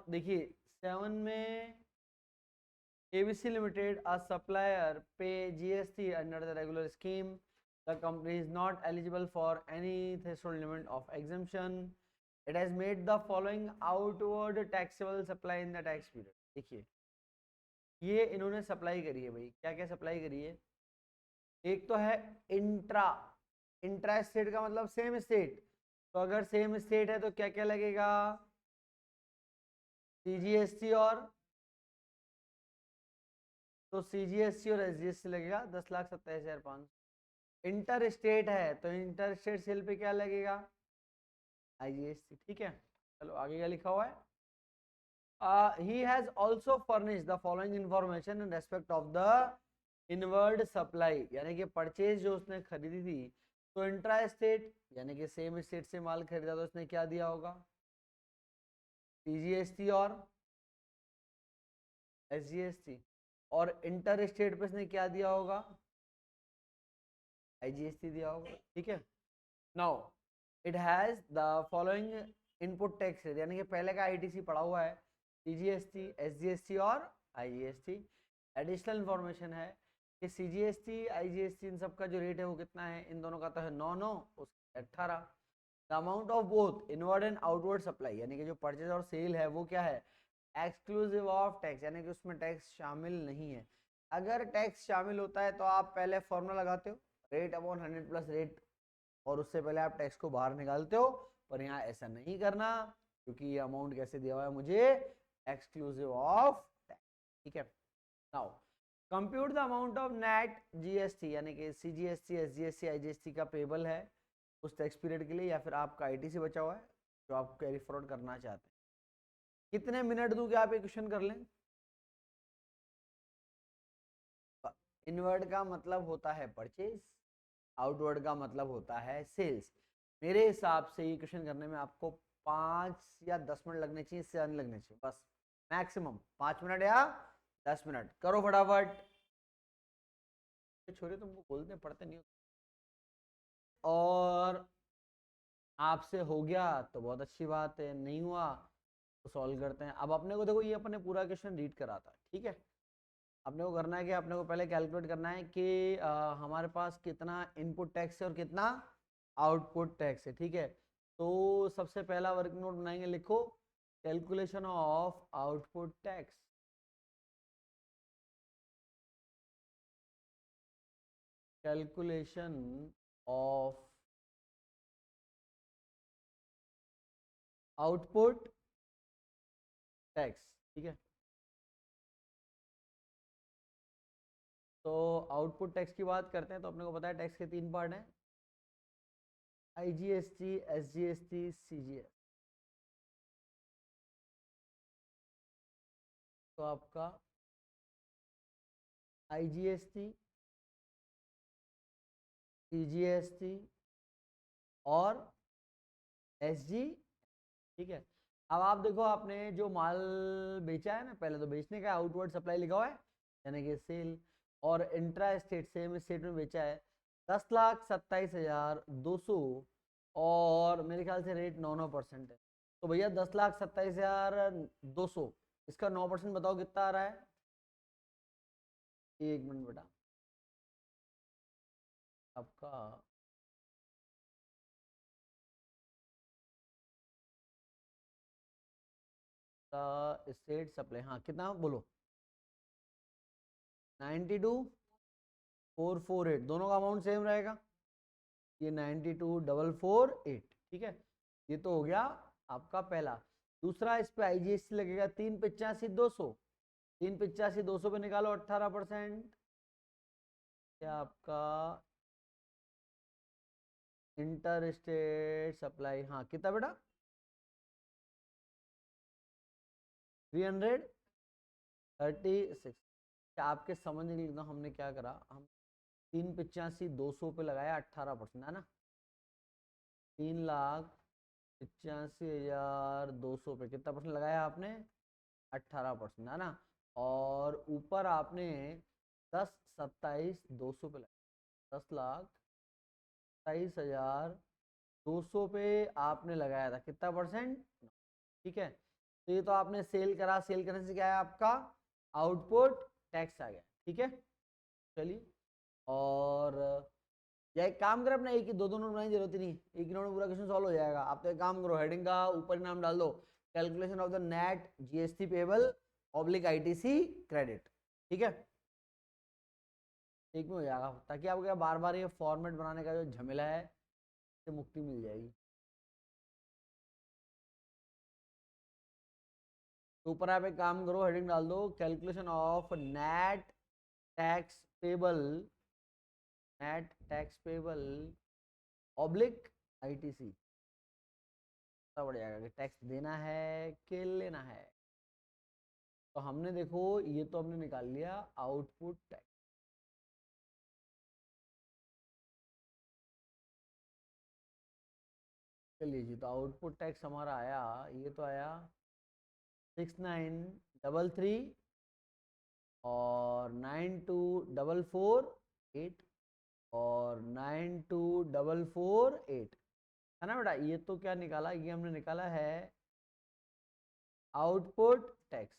देखिए 7 में ABC Limited, a supplier, pay GST under the regular scheme. The company is not eligible for any threshold limit of exemption. It has made the following outward taxable supply in the tax period. देखिए ये इन्होंने supply करी है भाई, क्या क्या supply करी है। एक तो है इंट्रा, इंट्रा स्टेट का मतलब सेम स्टेट, तो अगर सेम स्टेट है तो क्या क्या लगेगा, सीजीएसटी और तो सीजीएसटी और एसजीएसटी लगेगा 10,27,500। इंटर स्टेट है तो इंटर स्टेट सेल पे क्या लगेगा, आईजीएसटी। ठीक है, चलो आगे क्या लिखा हुआ है। he has also furnished the following information in respect of the inward supply, यानी कि परचेज जो उसने खरीदी थी, तो इंट्रा स्टेट यानी कि सेम स्टेट से माल खरीदा तो उसने क्या दिया होगा, सीजीएसटी और एसजीएसटी, और इंटर स्टेट पे उसने क्या दिया होगा, आईजीएसटी दिया होगा। ठीक है, now it has the following input tax, यानी कि पहले का आईटीसी पड़ा हुआ है, सीजीएसटी, एसजीएसटी और आईजीएसटी। एडिशनल इंफॉर्मेशन है कि सीजीएसटी, आईजीएसटी इन सब का जो रेट है वो कितना है, इन दोनों का तो है 9 उसका 18। The amount of both inward and outward supply, यानी कि जो परचेज और सेल है वो क्या है, एक्सक्लूसिव ऑफ टैक्स, यानी कि उसमें टैक्स शामिल नहीं है। अगर टैक्स शामिल होता है तो आप पहले फॉर्मूला लगाते हो, रेट अपॉन 100 प्लस रेट, और उससे पहले आप टैक्स को बाहर निकालते हो, पर यहाँ ऐसा नहीं करना, क्योंकि ये अमाउंट कैसे दिया हुआ है मुझे, एक्सक्लूसिव ऑफ टैक्स। ठीक है, now compute the amount of net GST, यानी कि सीजीएसटी, एसजीएसटी, आईजीएसटी का पेबल है उस टैक्स पीरियड के लिए, या फिर आपका आईटीसी बचा हुआ है जो आप कैरी फॉरवर्ड करना चाहते हैं। कितने मिनट दूं कि आप ये क्वेश्चन कर लें। इनवर्ड का मतलब होता है परचेज, आउटवर्ड का मतलब होता है सेल्स। मेरे हिसाब से ये क्वेश्चन करने में आपको 5 या 10 मिनट लगने चाहिए, इससे ज्यादा लगने चाहिए, बस मैक्सिमम 5 मिनट या 10 मिनट। करो फटाफट, छोरे तुमको बोलते पढ़ते नहीं हो, और आपसे हो गया तो बहुत अच्छी बात है, नहीं हुआ तो सॉल्व करते हैं। अब अपने को देखो, ये अपने पूरा क्वेश्चन रीड करा था, ठीक है। अपने को करना है कि अपने को पहले कैलकुलेट करना है कि हमारे पास कितना इनपुट टैक्स है और कितना आउटपुट टैक्स है। ठीक है, तो सबसे पहला वर्क नोट बनाएंगे, लिखो calculation of output tax. Calculation of output tax. ठीक है, तो आउटपुट टैक्स की बात करते हैं तो अपने को पता है टैक्स के 3 पार्ट हैं, आईजीएसटी, एसजीएसटी, सीजीएस। तो आपका आईजीएसटी, सीजीएसटी और एसजी। ठीक है, अब आप देखो, आपने जो माल बेचा है ना, पहले तो बेचने का आउटवर्ड सप्लाई लिखा हुआ है यानी कि सेल, और इंट्रा स्टेट सेम स्टेट में बेचा है 10,27,200, और मेरे ख्याल से रेट 9% है। तो भैया 10,27,200, इसका 9% बताओ कितना आ रहा है। एक मिनट बेटा, आपका स्टेट सप्लाई, हाँ कितना बोलो, 92,448, दोनों का अमाउंट सेम रहेगा, ये 92,448। ठीक है, ये तो हो गया आपका पहला। दूसरा, इस पे आईजीएसटी लगेगा 3,85,200, 3,85,200 पे निकालो 18%, क्या आपका इंटर स्टेट सप्लाई, हाँ कितना बेटा, 336। आपके समझ नहीं लगता हमने क्या करा, हम 3,85,200 पे लगाया 18%, है ना, 3,85,200 पे कितना परसेंट लगाया आपने, 18%, है ना, और ऊपर आपने 10,27,200 पे लगाया, 10,27,200 पे आपने लगाया था कितना परसेंट, ठीक है। तो ये तो आपने सेल करा, सेल करने से क्या है आपका आउटपुट टैक्स आ गया, ठीक है। चलिए, और या एक काम करें अपना, एक ही दो दो नोट बनाने की जरूरत ही नहीं, एक ही नोट में पूरा क्वेश्चन सॉल्व हो जाएगा। आप तो एक काम करो, हेडिंग का ऊपर ही नाम डाल दो, calculation of the net GST payable oblique ITC credit, ठीक है। एक में हो जाएगा, ताकि आपको क्या बार बार ये फॉर्मेट बनाने का जो झमेला है से मुक्ति मिल जाएगी। तो ऊपर आप एक काम करो, हेडिंग डाल दो calculation of net tax payable, net tax payable oblique ITC, पता पड़ जाएगा कि टैक्स देना है कि लेना है। तो हमने देखो ये तो हमने निकाल लिया आउटपुट टैक्स। चलिए जी, तो आउटपुट टैक्स हमारा आया, ये तो आया 6933 और 92448 और 92448, है ना बेटा। ये तो क्या निकाला, ये हमने निकाला है आउटपुट टैक्स।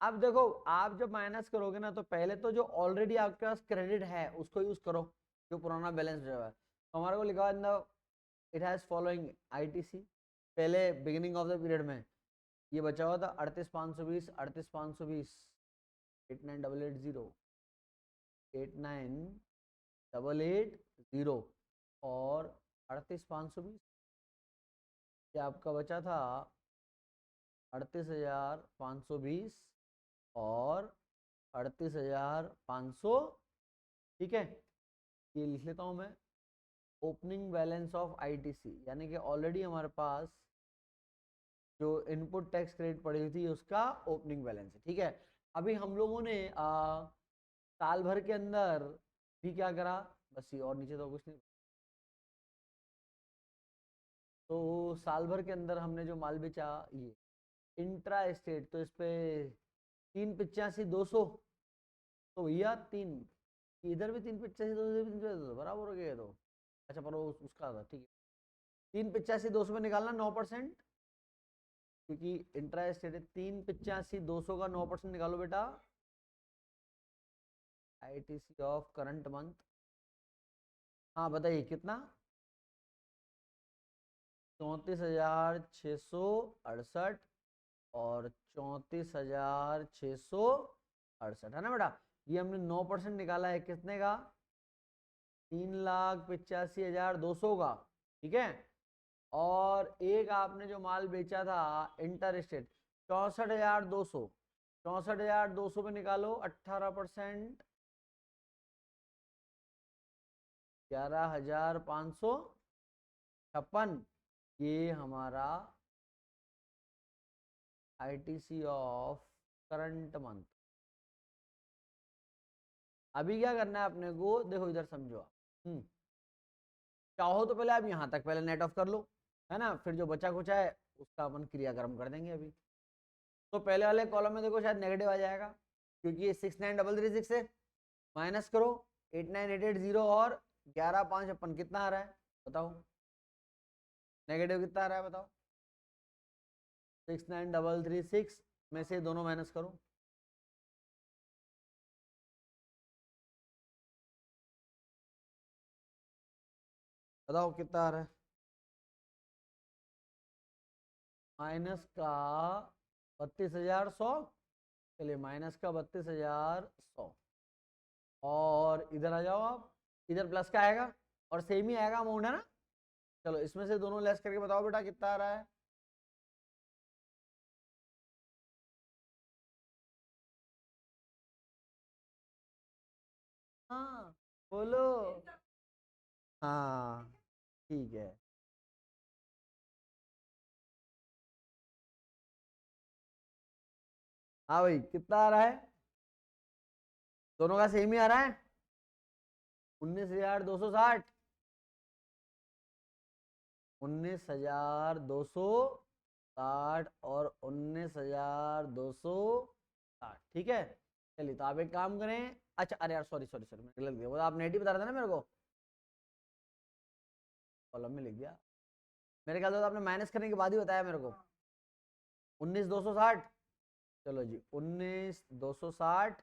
अब देखो, आप जब माइनस करोगे ना, तो पहले तो जो ऑलरेडी आपके पास क्रेडिट है उसको यूज करो, जो पुराना बैलेंस जो है। तो हमारे को लिखा है इट हैज फॉलोइंग आईटीसी, पहले बिगिनिंग ऑफ द पीरियड में ये बचा हुआ था 38,520, 38,520, 89,880, 89,880 और 38,520, ये आपका बचा था 38,520 और 38,500, ठीक है। ये लिख लेता हूँ मैं, ओपनिंग बैलेंस ऑफ आईटीसी, यानी कि ऑलरेडी हमारे पास जो इनपुट टैक्स क्रेडिट पड़ी हुई थी उसका ओपनिंग बैलेंस है, ठीक है। अभी हम लोगों ने साल भर के अंदर भी क्या करा, बस ये और नीचे तो कुछ नहीं। तो साल भर के अंदर हमने जो माल बेचा ये इंट्रा स्टेट, तो इस पे 385,200, तो भैया तीन, इधर भी 385,200 बराबर हो गया। तो अच्छा, पर वो उसका था, ठीक है। 385,200 में निकालना 9%, क्योंकि इंट्रा स्टेट है। 385,200 का 9% निकालो बेटा, आईटीसी ऑफ करंट मंथ। हाँ बताइए कितना, 34,668 और 34,668, है ना बेटा। ये हमने 9% निकाला है कितने का, 3,85,200 का, ठीक है। और एक आपने जो माल बेचा था इंटर स्टेट 64,200, 64,200 पे निकालो 18%, 11,556, ये हमारा आईटीसी ऑफ करंट मंथ। अभी क्या करना है अपने को, देखो इधर समझो आप, चाहो तो पहले आप यहाँ तक पहले नेट ऑफ कर लो, है ना, फिर जो बचा कुछ है उसका अपन क्रियाक्रम कर देंगे अभी। तो पहले वाले कॉलम में देखो शायद नेगेटिव आ जाएगा, क्योंकि ये 69,336 है, माइनस करो 89,880 और 11,556 कितना आ रहा है बताओ, नेगेटिव कितना आ रहा है बताओ, 69,336 में से दोनों माइनस करो, बताओ कितना आ रहा है, माइनस का 32,100, चलिए माइनस का 32,100, और इधर आ जाओ आप, इधर प्लस का आएगा और सेम ही आएगा अमाउंट, है ना। चलो इसमें से दोनों लेस करके बताओ बेटा कितना आ रहा है, हाँ बोलो, हाँ ठीक है। हाँ भाई कितना आ रहा है, दोनों का सेम ही आ रहा है, 19,260, 19,260 और 19,260, ठीक है। चलिए तो आप एक काम करें, अच्छा अरे यार सॉरी सॉरी सॉरी, मैंने गलत दिया, वो आप नेट ही बता रहे थे ना मेरे को, कॉलम में लिख दिया, मेरे ख्याल से तो आपने माइनस करने के बाद ही बताया मेरे को। 19,260। चलो जी 19,260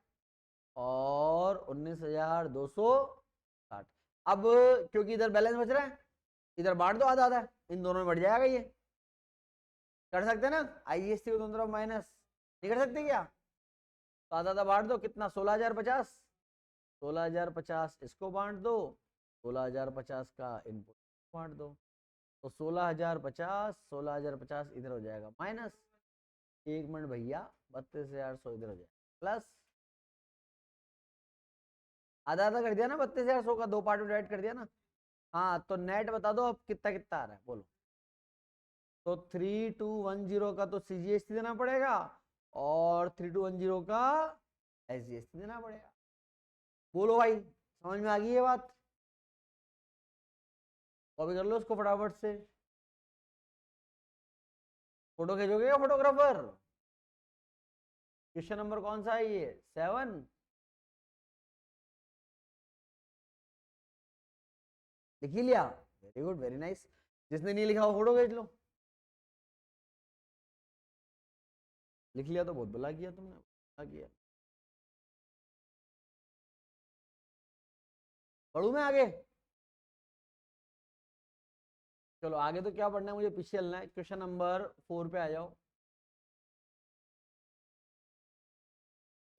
और 19,260। अब क्योंकि इधर बैलेंस बच रहा है, इधर बांट दो आधा आधा, इन दोनों में बढ़ जाएगा ये। कर सकते हैं ना, आईजीएसटी को दोनों तरफ माइनस, नहीं कर सकते क्या? तो आधा आधा बांट दो, कितना 16,050, 16,050 इसको बांट दो, 16,050 का इनपुट बांट दो, तो 16,050, 16,050 इधर हो जाएगा माइनस, 1 मिनट भैया, 32,100 इधर हो जाएगा प्लस, आधा आधा कर दिया ना 32,100 का, दो पार्ट में डिवाइड कर दिया ना। हाँ तो नेट बता दो अब कितना कितना आ रहा है बोलो। तो 3210 का तो सीजीएसटी देना पड़ेगा और 3210 का एसजीएसटी देना पड़ेगा। बोलो भाई, समझ में आ गई ये बात? कॉपी कर लो उसको फटाफट से। फोटो खींचोगे क्या फोटोग्राफर? क्वेश्चन नंबर कौन सा है ये? 7। लिख ही लिया, वेरी गुड वेरी नाइस। जिसने नहीं लिखा वो फोटो खींच लो। लिख लिया तो बहुत भला किया तुमने, भला किया। पढ़ू मैं आगे? चलो आगे तो क्या पढ़ना है, मुझे पीछे चलना है। क्वेश्चन नंबर 4 पे आ जाओ।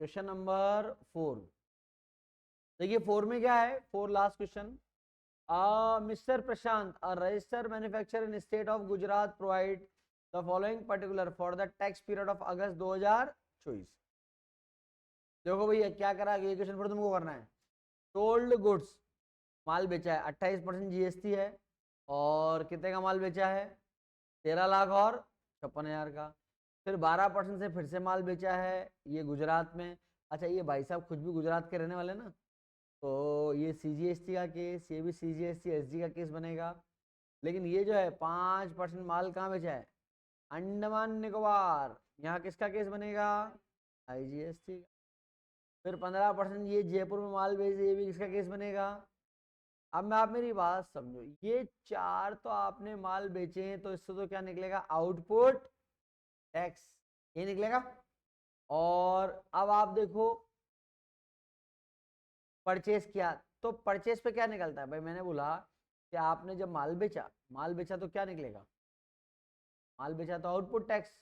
क्वेश्चन नंबर 4 देखिए, 4 में क्या है, 4 last question. Mister Prashant, a registered manufacturer in state of Gujarat provide the following particular for the tax period of अगस्त 2024। देखो भैया क्या करा, ये क्वेश्चन फिर तुमको करना है। सोल्ड गुड्स, माल बेचा है, 28% जीएसटी है, और कितने का माल बेचा है? 13 लाख और 56,000 का। फिर 12% से फिर से माल बेचा है, ये गुजरात में। अच्छा ये भाई साहब खुद भी गुजरात के रहने वाले ना, तो ये सीजीएसटी का केस, ये भी सीजीएसटी एसजी का केस बनेगा। लेकिन ये जो है 5% माल कहाँ बेचा है? अंडमान निकोबार, यहाँ किसका केस बनेगा? आईजीएसटी। फिर 15% ये जयपुर में माल बेचे, ये भी किसका केस बनेगा? अब मैं, आप मेरी बात समझो, ये 4 तो आपने माल बेचे हैं, तो इससे तो क्या निकलेगा? आउटपुट टैक्स, ये निकलेगा। और अब आप देखो, परचेस किया, तो परचेस पे क्या निकलता है भाई? मैंने बोला कि आपने जब माल बेचा, माल बेचा तो क्या निकलेगा? माल बेचा तो आउटपुट टैक्स,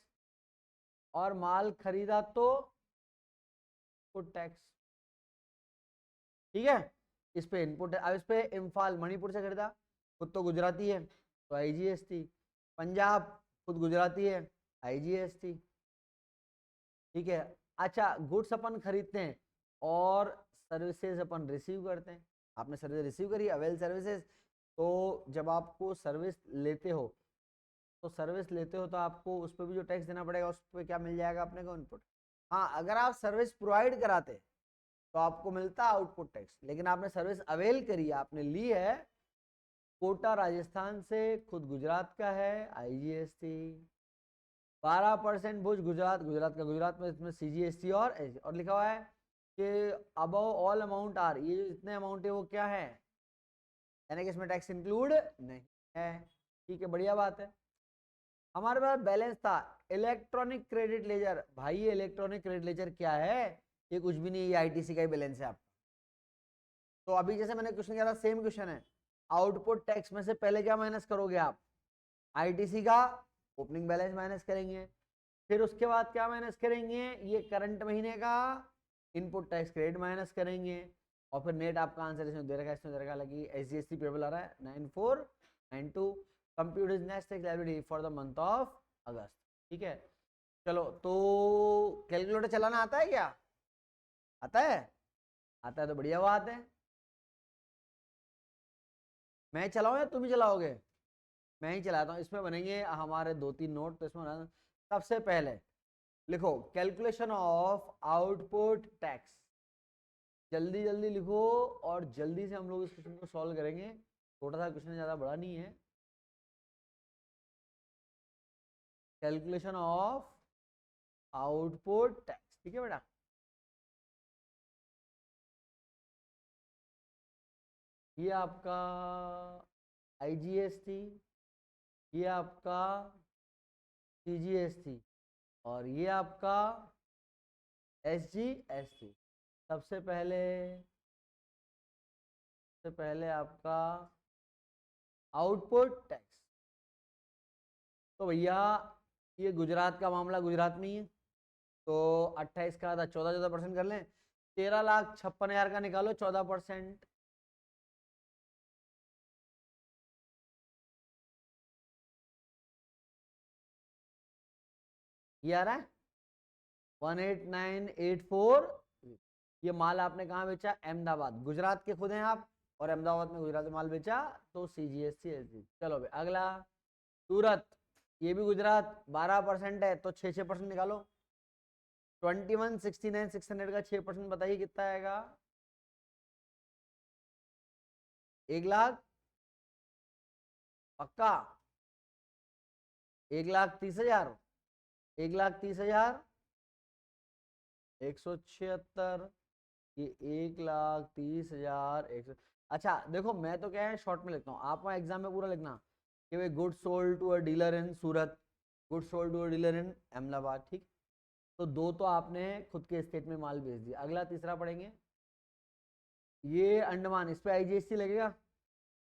और माल खरीदा तो इनपुट टैक्स। ठीक है, इस पे इनपुट है। अब इस पे इम्फाल मणिपुर से खरीदा, खुद तो गुजराती है तो आईजीएसटी। पंजाब खुद गुजराती है, आईजीएसटी। ठीक है। अच्छा गुड्स अपन खरीदते हैं और सर्विसेज अपन रिसीव करते हैं। आपने सर्विस रिसीव करी, अवेल सर्विसेज, तो जब आपको सर्विस लेते हो, तो सर्विस लेते हो तो आपको उस पर भी जो टैक्स देना पड़ेगा, उस पर क्या मिल जाएगा अपने को? इनपुट। हाँ अगर आप सर्विस प्रोवाइड कराते तो आपको मिलता आउटपुट टैक्स, लेकिन आपने सर्विस अवेल करी, आपने ली है, कोटा राजस्थान से, खुद गुजरात का है, आईजीएसटी। 12% भुज गुजरात, गुजरात का गुजरात में, इसमें सीजीएसटी और लिखा हुआ है कि अबव ऑल अमाउंट आर, ये जो जितने अमाउंट है वो क्या है, यानी कि इसमें टैक्स इंक्लूड नहीं है। ठीक है, बढ़िया बात है। हमारे पास बैलेंस था इलेक्ट्रॉनिक क्रेडिट लेजर। भाई ये इलेक्ट्रॉनिक क्रेडिट लेजर क्या है? ये कुछ भी नहीं, ये आईटीसी का ही बैलेंस है आपका। तो अभी जैसे मैंने क्वेश्चन किया था, सेम क्वेश्चन है। आउटपुट टैक्स में से पहले क्या माइनस करोगे आप? आईटीसी का ओपनिंग बैलेंस माइनस करेंगे, फिर उसके बाद क्या माइनस करेंगे? ये करंट महीने का इनपुट टैक्स क्रेडिट माइनस करेंगे, और फिर नेट आपका आंसर इसमें दे रखा है, इसमें दे रखा लगी एसजीएसटी पेबल आ रहा है 9492, compute is next tax liability for the month of अगस्त। ठीक है, चलो तो कैलकुलेटर चलाना आता है क्या? आता है? आता है तो बढ़िया बात है। मैं चलाऊं या तुम ही चलाओगे? मैं ही चलाता हूँ। इसमें बनेंगे हमारे 2-3 नोट, तो इसमें सबसे पहले लिखो कैलकुलेशन ऑफ आउटपुट टैक्स, जल्दी जल्दी लिखो, और जल्दी से हम लोग इस क्वेश्चन को सॉल्व करेंगे। छोटा सा क्वेश्चन, ज़्यादा बड़ा नहीं है। कैलकुलेशन ऑफ आउटपुट टैक्स, ठीक है बेटा। ये आपका आईजीएसटी, ये आपका सीजीएसटी, और ये आपका SGST। सबसे पहले आपका आउटपुट टैक्स। तो भैया ये गुजरात का मामला गुजरात में ही है, तो 28 का था 14% कर लें, 13,56,000 का निकालो 14%। ये आ रहा है 18984। ये माल आपने कहाँ बेचा? अहमदाबाद। गुजरात के खुद हैं आप, और अहमदाबाद में गुजरात में माल बेचा, तो CGST SG। चलो भाई अगला सूरत, ये भी गुजरात, 12% है तो 6% निकालो। 21,69,600 का 6% बताइए कितना आएगा? 1,00,000 पक्का? 1,30,000, 1,30,000, 176, ये 1,30,000, अच्छा देखो मैं तो क्या है शॉर्ट में लिखता हूँ, आप वहाँ एग्जाम में पूरा लिखना कि भाई good sold to a dealer in Surat, good sold to a dealer in Ahmedabad. ठीक, तो दो तो आपने खुद के स्टेट में माल बेच दिया। अगला तीसरा पढ़ेंगे, ये अंडमान, इस पे IGST लगेगा।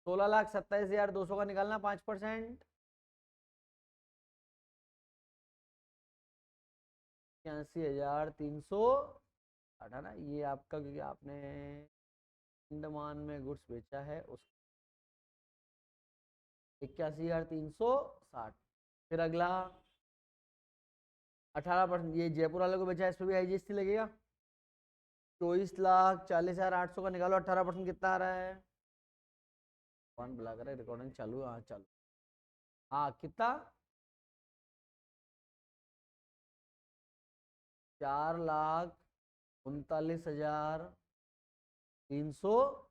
16,27,200 का निकालना 5%, 81,300 ना। ये आपका क्योंकि आपने अंडमान में गुड्स बेचा है उस 81,360। फिर अगला 18%, ये जयपुर वाले को बेचा है, इस पर भी IGST लगेगा। 24,40,800 का निकालो 18% कितना आ रहा है? कौन बुला कर रिकॉर्डिंग चालू? हाँ चालू। हाँ कितना? 4,39,300।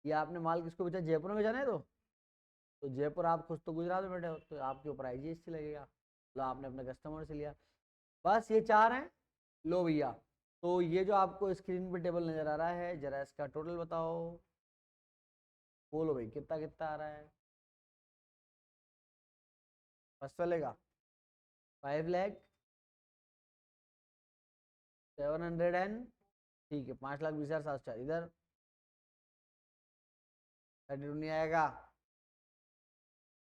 ये आपने माल किसको बेचा? जयपुर में बेचा है तो जयपुर आप खुद तो गुजरात में बैठे हो, तो आपके ऊपर IGST लगेगा। लो आपने अपने कस्टमर से लिया। बस ये चार हैं। लो भैया, तो ये जो आपको स्क्रीन पे टेबल नजर आ रहा है, जरा इसका टोटल बताओ। बोलो भाई कितना कितना आ रहा है? बस चलेगा 5,07,000 एंड, ठीक है 5,20,700। इधर 32 नहीं आएगा,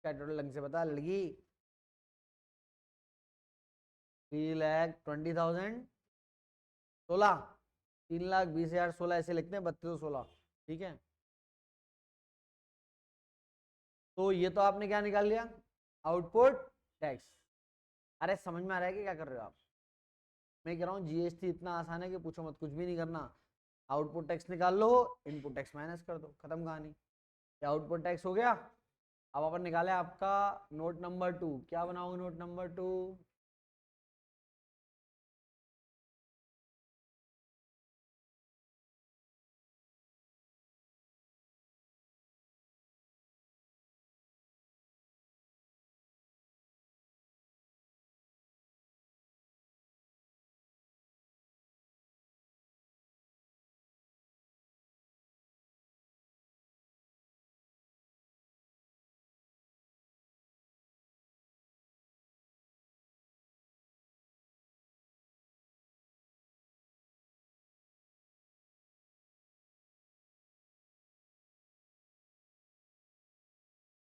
क्या टोटल ढंग से बता लड़की? 3,20,000, 16, 3,20,000 16 ऐसे लिखते हैं, 32,16। ठीक है, तो ये तो आपने क्या निकाल लिया? Output tax. अरे समझ में आ रहा है कि क्या कर रहे हो आप? मैं कह रहा हूँ GST इतना आसान है कि पूछो मत, कुछ भी नहीं करना। आउटपुट टैक्स निकाल लो, इनपुट टैक्स माइनस कर दो, खत्म कहानी। क्या आउटपुट टैक्स हो गया? अब अपन निकाले आपका नोट नंबर 2। क्या बनाओगे नोट नंबर 2?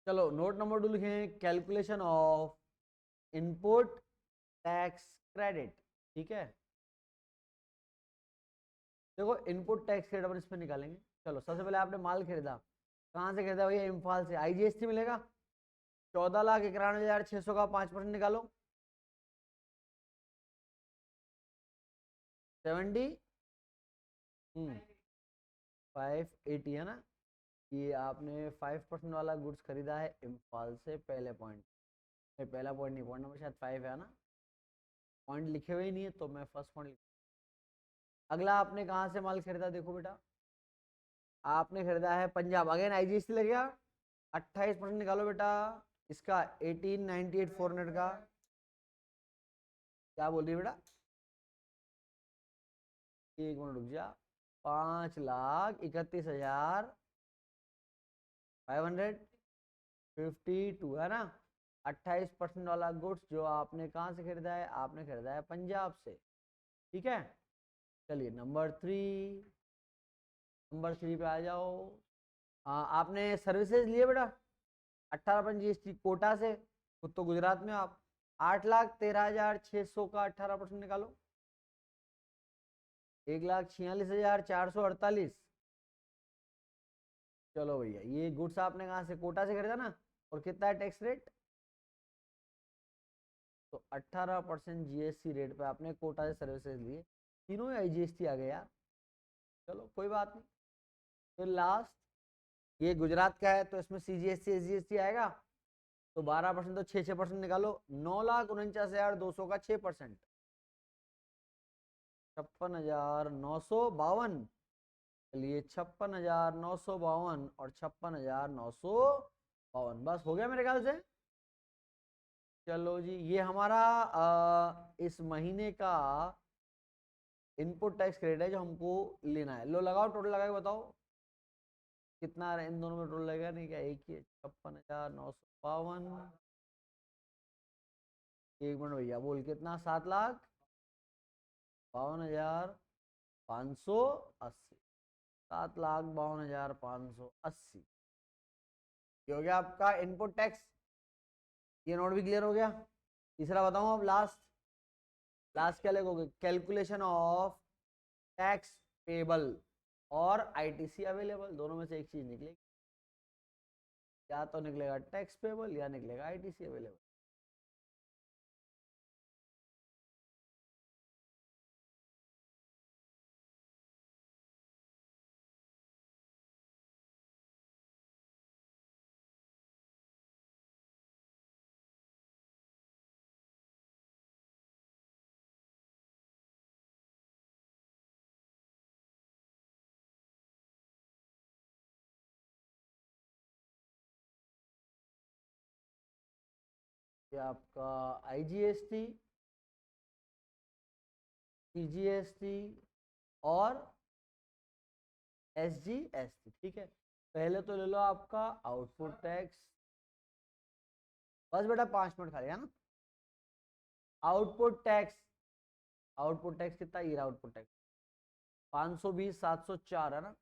चलो नोट नंबर 2 लिखें, calculation of input tax credit. ठीक है, देखो इनपुट टैक्स क्रेडिट अपन इसमें निकालेंगे। चलो सबसे पहले आपने माल खरीदा, कहाँ से खरीदा भैया? इम्फाल से। IGST मिलेगा 14,91,600 का 5% निकालो, 70, 580 है ना। ये आपने 5% वाला गुड्स खरीदा है इम्फाल से, पहले पॉइंट। पहला पॉइंट नहीं, पॉइंट नंबर शायद 5 है ना, पॉइंट लिखे हुए ही नहीं है तो मैं फर्स्ट पॉइंट। अगला आपने कहाँ से माल खरीदा? देखो बेटा, आपने खरीदा है पंजाब। अगेन IGST लगेगा, 28% निकालो बेटा इसका, 18,98,400 का। क्या बोल रही है बेटा? एक मिनट रुक जा। 5,31,552 है ना। 28% वाला गुड्स जो आपने कहाँ से खरीदा है, आपने खरीदा है पंजाब से, ठीक है। चलिए नंबर 3 पे आ जाओ। आपने सर्विसेज लिए बेटा 18% GST कोटा से, खुद तो गुजरात में आप। 8,13,600 का 18% निकालो, 1,46,448। चलो भैया, ये गुड्स आपने कहाँ से, कोटा से खरीदा ना, और कितना है टैक्स रेट, तो 18% GST रेट पे आपने कोटा से सर्विसेज लिए, तीनों ही IGST आ गया। चलो कोई बात नहीं। फिर लास्ट ये गुजरात का है, तो इसमें CGST SGST आएगा, तो 12% तो 6% निकालो, 9,49,200 का 6%, 56,952। चलिए 56,952 और 56,952, बस हो गया मेरे ख्याल से। चलो जी, ये हमारा इस महीने का इनपुट टैक्स क्रेडिट है जो हमको लेना है। लो लगाओ, टोटल लगा के बताओ कितना आ रहा है, इन दोनों में टोटल लगेगा नहीं क्या, एक ही 56,952। एक मिनट भैया, बोल कितना, 7,52,580, 7,52,580। ये हो गया आपका इनपुट टैक्स, ये नोट भी क्लियर हो गया। तीसरा बताऊं अब, लास्ट क्या लिखोगे, कैलकुलेशन ऑफ टैक्स पेबल और ITC अवेलेबल, दोनों में से एक चीज निकलेगी, या तो निकलेगा टैक्स पेबल या निकलेगा ITC अवेलेबल। ये आपका IGST, CGST और SGST, ठीक है। पहले तो ले लो आपका आउटपुट टैक्स, बस बेटा 5 मिनट खाली है ना। आउटपुट टैक्स, आउटपुट टैक्स कितना, ये आउटपुट टैक्स 520,704 है ना,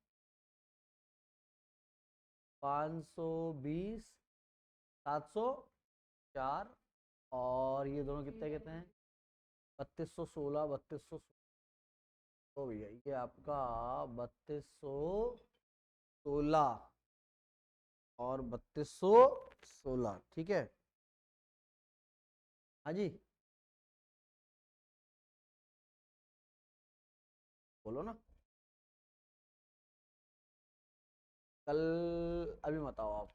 520,704, और ये दोनों कितने कितने हैं, 3216, 3200। तो भैया ये आपका 3216 और 3216, ठीक है। हाँ जी, बोलो ना। कल, अभी बताओ आप।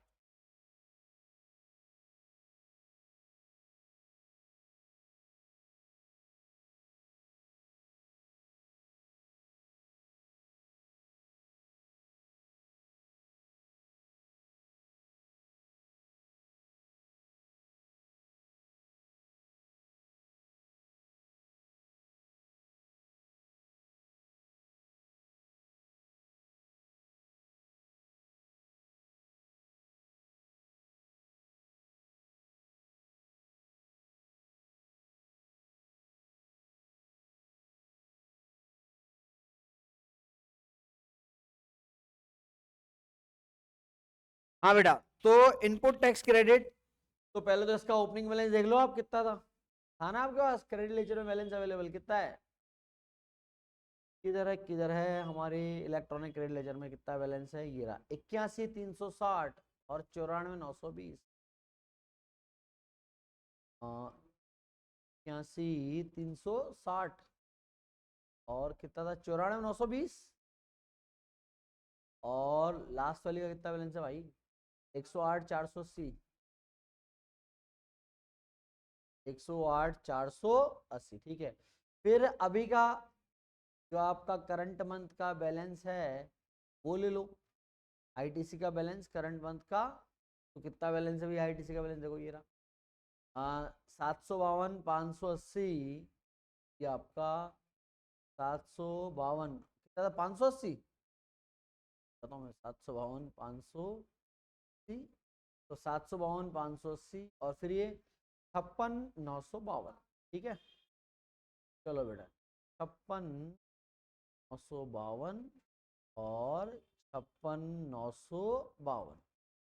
हाँ बेटा, तो इनपुट टैक्स क्रेडिट, तो पहले तो इसका ओपनिंग बैलेंस देख लो आप, कितना था ना आपके पास, क्रेडिट लेजर में बैलेंस अवेलेबल कितना है, किधर है हमारे इलेक्ट्रॉनिक क्रेडिट लेजर में कितना बैलेंस है, ये रहा 81,360 और 94,920, 81,360 और कितना था, 94,920, और लास्ट वाली का कितना बैलेंस है भाई, 108,480, 108,480, ठीक है। फिर अभी का जो आपका करंट मंथ का बैलेंस है वो ले लो, ITC का बैलेंस करंट मंथ का, तो कितना बैलेंस है भैया ITC का बैलेंस, देखो ये रहा 752,580, ये आपका 752, कितना था, 580, बताओ मैं, 752,580 तो 752, 580 और फिर ये 56,952। ठीक है, चलो बेटा 56,952 और 56,952।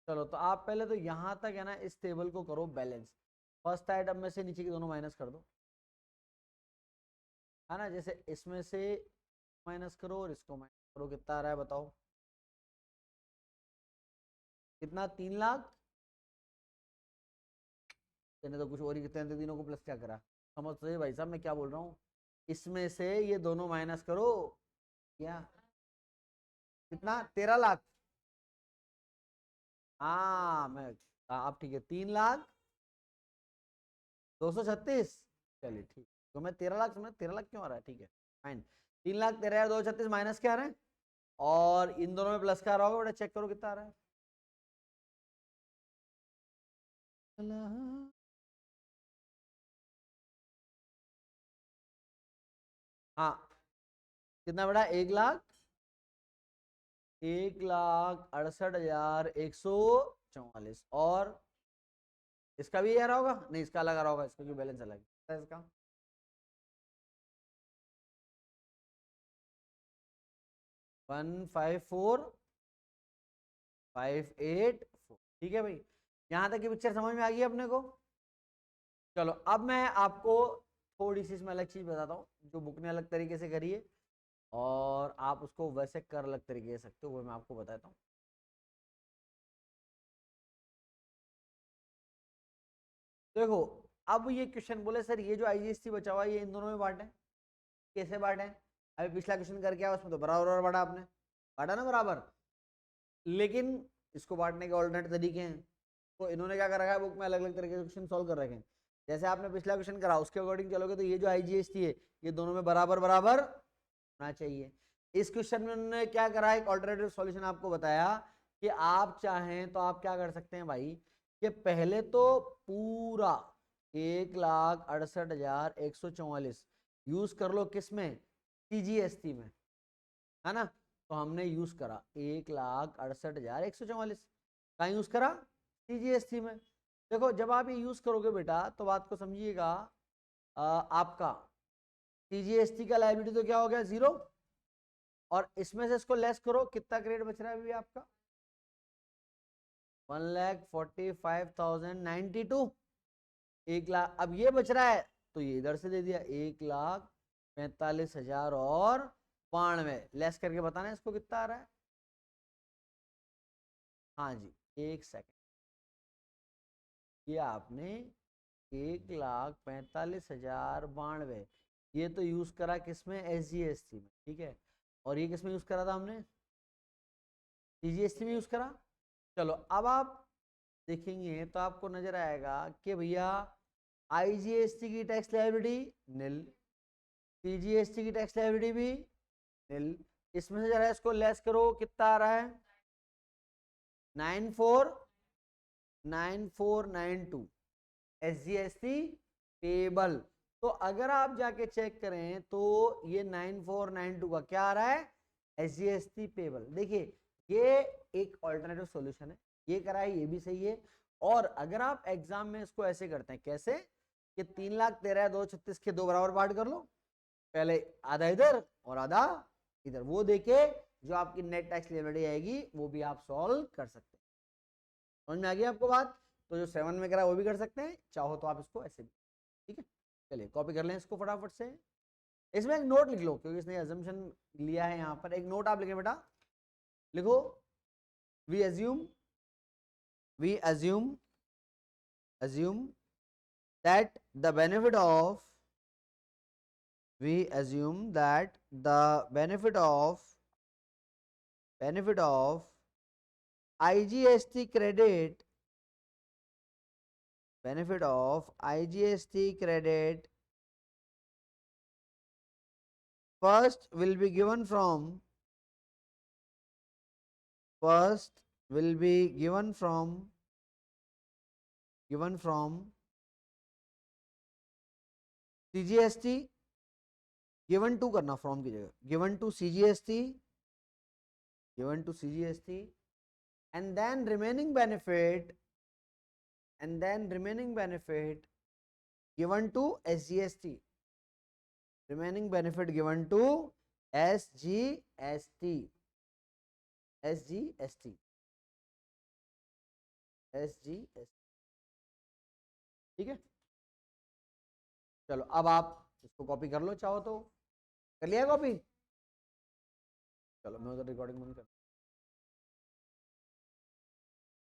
चलो तो आप पहले तो यहां तक है ना इस टेबल को करो बैलेंस। फर्स्ट आइटम में से नीचे के दोनों माइनस कर दो, है ना। जैसे इसमें से माइनस करो और इसको माइनस करो, कितना आ रहा है बताओ, कितना, 3 लाख। मैंने तो कुछ और ही, कितने थे तीनों को प्लस क्या करा, समझ तो भाई साहब मैं क्या बोल रहा हूँ। इसमें से ये दोनों माइनस करो, क्या कितना, 13 लाख। हाँ मैं, आप ठीक है, 3,02,36। चलिए ठीक, तो मैं 13 लाख समझ, 13 लाख क्यों आ रहा है, ठीक है फाइन। 3,13,236 माइनस क्या आ रहा है, और इन दोनों में प्लस का आ रहा होगा बेटा, चेक करो कितना आ रहा है। हाँ कितना बेटा, 1,68,144। और इसका भी ये आ रहा होगा, नहीं इसका अलग आ रहा होगा, इसका क्यों बैलेंस अलग है इसका। 154,584। ठीक है भाई, यहां तक की पिक्चर समझ में आ गई अपने को। चलो अब मैं आपको थोड़ी सी इसमें अलग चीज बताता हूँ, जो बुक ने अलग तरीके से करी है और आप उसको वैसे कर अलग तरीके से सकते हो, वो मैं आपको बताता हूँ। देखो अब ये क्वेश्चन बोले सर ये जो आईजीएसटी बचा हुआ है ये इन दोनों में बांटे, कैसे बांटे। अभी पिछला क्वेश्चन करके आया उसमें तो बराबर बराबर बांटा आपने, बांटा ना बराबर। लेकिन इसको बांटने के ऑल्टरनेट तरीके हैं, तो इन्होंने क्या कर रखा है बुक में, अलग अलग तरीके के क्वेश्चन सॉल्व कर रखे हैं। जैसे आपने पिछला क्वेश्चन करा उसके अकॉर्डिंग चलोगे तो ये जो आईजीएसटी है ये दोनों में बराबर बराबर होना चाहिए। इस क्वेश्चन में उन्होंने क्या करा, एक ऑल्टरनेटिव सॉल्यूशन आपको बताया कि आप चाहें तो आप क्या कर सकते हैं भाई, कि पहले तो पूरा 1,68,144 यूज कर लो, किसमें, सीजीएसटी में, है ना। तो हमने यूज करा 1,68,144, कहाँ यूज करा, सीजीएसटी में। देखो जब आप ये यूज करोगे बेटा तो बात को समझिएगा, आपका सीजीएसटी का लायबिलिटी तो क्या हो गया, 0। और इसमें से इसको लेस करो, कितना क्रेडिट बच रहा है अभी आपका, 1,45,092। 1 लाख, अब ये बच रहा है तो ये इधर से दे दिया, 1,45,000 और 92, लेस करके बताना इसको कितना आ रहा है। हाँ जी, 1 सेकंड, ये आपने 1,45,092 ये तो यूज करा किसमें, एसजीएसटी में, ठीक है। और ये किसमें यूज करा था हमने, सीजीएसटी में यूज करा। चलो अब आप देखेंगे तो आपको नजर आएगा कि भैया आईजीएसटी की टैक्स लायबिलिटी नील, सीजीएसटी की टैक्स लायबिलिटी भी नील। इसमें से जरा इसको लेस करो, कितना आ रहा है, 94,9492 एसजीएसटी पेबल। तो अगर आप जाके चेक करें तो ये 9492 का क्या आ रहा है, एसजीएसटी पेबल। देखिए ये एक ऑल्टरनेटिव सॉल्यूशन है, ये करा है, ये भी सही है। और अगर आप एग्जाम में इसको ऐसे करते हैं, कैसे, कि 3,13,236 के दो बराबर बांट कर लो, पहले आधा इधर और आधा इधर, वो देके जो आपकी नेट टैक्स लायबिलिटी आएगी वो भी आप सॉल्व कर सकते हैं। समझ में आ गई आपको बात। तो जो 7 में करा वो भी कर सकते हैं, चाहो तो आप इसको ऐसे भी, ठीक है। चलिए कॉपी कर लें इसको फटाफट से, इसमें एक नोट लिख लो क्योंकि इसने अजम्पशन लिया है यहाँ पर, एक नोट आप लिखे बेटा, लिखो, we assume, we assume that the benefit of, we assume that the benefit of IGST credit, benefit of IGST credit first will be given from, first will be given from CGST, given to करना from की जगह, given to CGST, given to CGST, and then remaining benefit and then remaining benefit given to SGST. Remaining benefit given to SGST. SGST. SGST. ठीक है, चलो अब आप इसको copy कर लो चाहो तो। कर लिया कॉपी? चलो मैं उधर रिकॉर्डिंग बंद कर